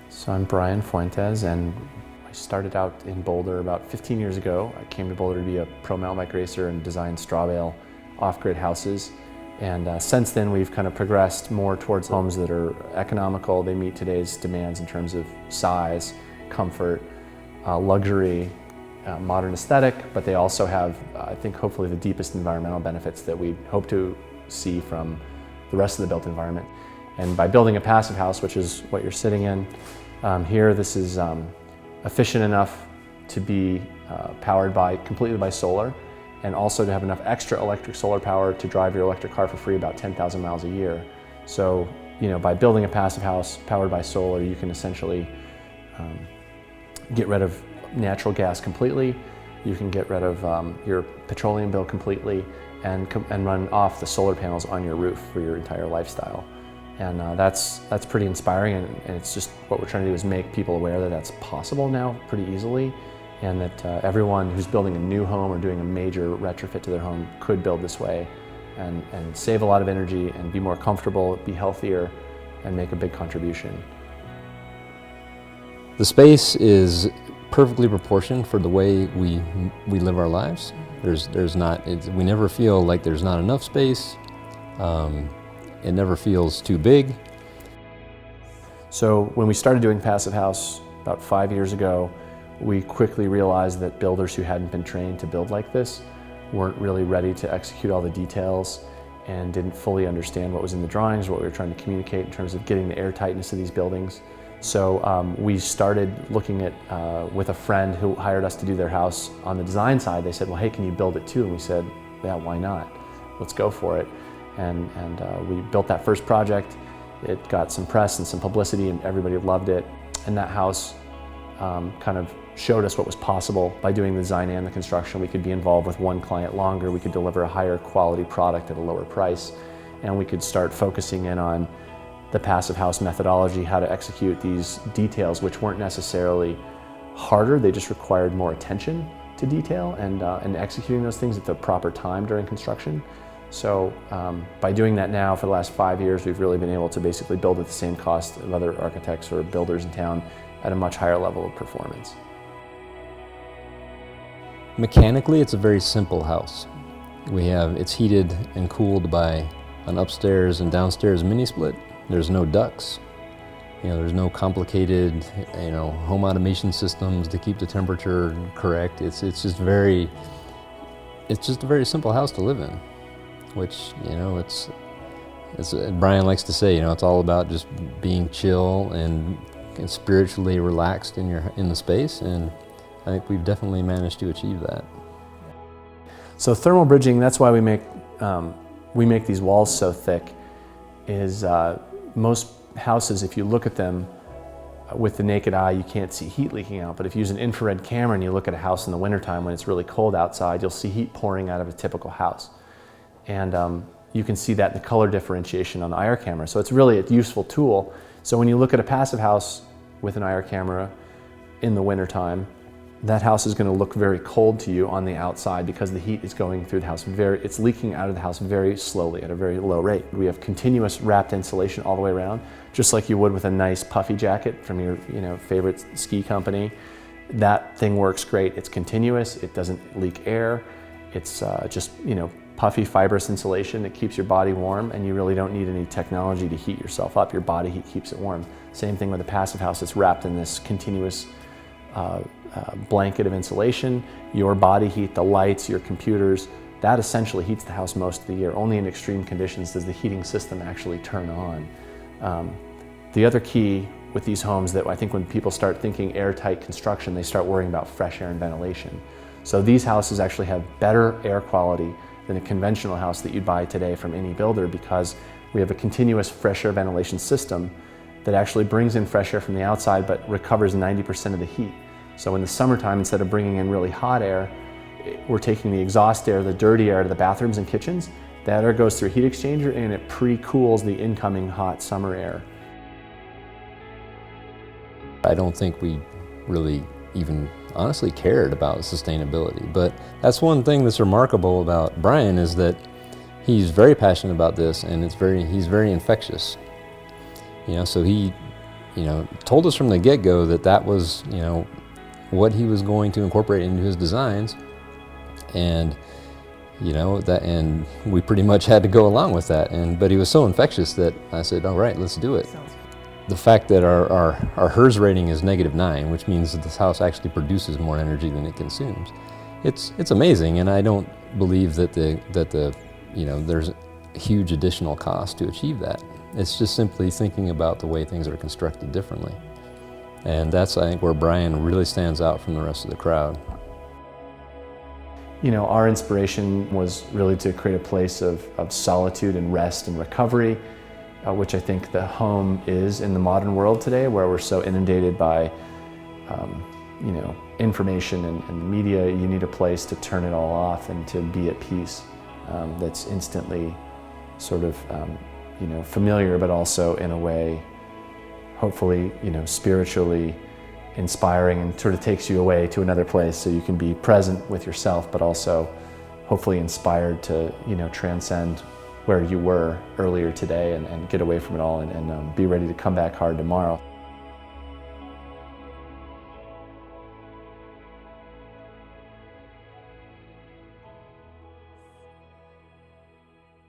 So I'm Brian Fuentes, and I started out in Boulder about 15 years ago. I came to Boulder to be a pro mountain bike racer and design straw bale off-grid houses. And since then, we've kind of progressed more towards homes that are economical. They meet today's demands in terms of size, comfort, luxury, modern aesthetic, but they also have, I think, hopefully the deepest environmental benefits that we hope to see from the rest of the built environment. And by building a passive house, which is what you're sitting in here, this is efficient enough to be powered completely by solar, and also to have enough extra electric solar power to drive your electric car for free about 10,000 miles a year. So, by building a passive house powered by solar, you can essentially get rid of natural gas completely. You can get rid of your petroleum bill completely, and run off the solar panels on your roof for your entire lifestyle. And that's pretty inspiring, and it's just what we're trying to do is make people aware that that's possible now pretty easily, and that everyone who's building a new home or doing a major retrofit to their home could build this way and save a lot of energy and be more comfortable, be healthier, and make a big contribution. The space is perfectly proportioned for the way we live our lives. We never feel like there's not enough space. It never feels too big. So when we started doing Passive House about 5 years ago, we quickly realized that builders who hadn't been trained to build like this weren't really ready to execute all the details and didn't fully understand what was in the drawings, what we were trying to communicate in terms of getting the air tightness of these buildings. So we started looking at, with a friend who hired us to do their house on the design side. They said, well, hey, can you build it too? And we said, yeah, why not? Let's go for it. And we built that first project. It got some press and some publicity, and everybody loved it. And that house kind of showed us what was possible by doing the design and the construction. We could be involved with one client longer. We could deliver a higher quality product at a lower price. And we could start focusing in on the passive house methodology, how to execute these details, which weren't necessarily harder. They just required more attention to detail and executing those things at the proper time during construction. So by doing that now for the last 5 years, we've really been able to basically build at the same cost of other architects or builders in town at a much higher level of performance. Mechanically, it's a very simple house. It's heated and cooled by an upstairs and downstairs mini split. There's no ducts. There's no complicated, home automation systems to keep the temperature correct. It's just a very simple house to live in. Which, it's Brian likes to say, it's all about just being chill and spiritually relaxed in the space, and I think we've definitely managed to achieve that. So thermal bridging, that's why we make these walls so thick, is most houses, if you look at them with the naked eye, you can't see heat leaking out, but if you use an infrared camera and you look at a house in the wintertime when it's really cold outside, you'll see heat pouring out of a typical house. And you can see that in the color differentiation on the IR camera. So it's really a useful tool. So when you look at a passive house with an IR camera in the wintertime, that house is going to look very cold to you on the outside because the heat is going through the house it's leaking out of the house very slowly at a very low rate. We have continuous wrapped insulation all the way around, just like you would with a nice puffy jacket from your favorite ski company. That thing works great. It's continuous. It doesn't leak air. It's just puffy fibrous insulation that keeps your body warm, and you really don't need any technology to heat yourself up. Your body heat keeps it warm. Same thing with a passive house. It's wrapped in this continuous blanket of insulation. Your body heat, the lights, your computers, that essentially heats the house most of the year. Only in extreme conditions does the heating system actually turn on. The other key with these homes that I think when people start thinking airtight construction, they start worrying about fresh air and ventilation. So these houses actually have better air quality than a conventional house that you'd buy today from any builder, because we have a continuous fresh air ventilation system that actually brings in fresh air from the outside but recovers 90% of the heat. So in the summertime, instead of bringing in really hot air, we're taking the exhaust air, the dirty air to the bathrooms and kitchens. That air goes through a heat exchanger and it pre-cools the incoming hot summer air. I don't think we really even honestly cared about sustainability, but that's one thing that's remarkable about Brian, is that he's very passionate about this, and he's very infectious. So he told us from the get-go that that was, what he was going to incorporate into his designs. And and we pretty much had to go along with that. But he was so infectious that I said, all right, let's do it. The fact that our HERS rating is -9, which means that this house actually produces more energy than it consumes. It's amazing, and I don't believe that there's a huge additional cost to achieve that. It's just simply thinking about the way things are constructed differently. And that's, I think, where Brian really stands out from the rest of the crowd. Our inspiration was really to create a place of solitude and rest and recovery, which I think the home is in the modern world today, where we're so inundated by information and media. You need a place to turn it all off and to be at peace. That's instantly sort of familiar, but also in a way, hopefully, spiritually inspiring, and sort of takes you away to another place so you can be present with yourself, but also hopefully inspired to transcend where you were earlier today and get away from it all and be ready to come back hard tomorrow.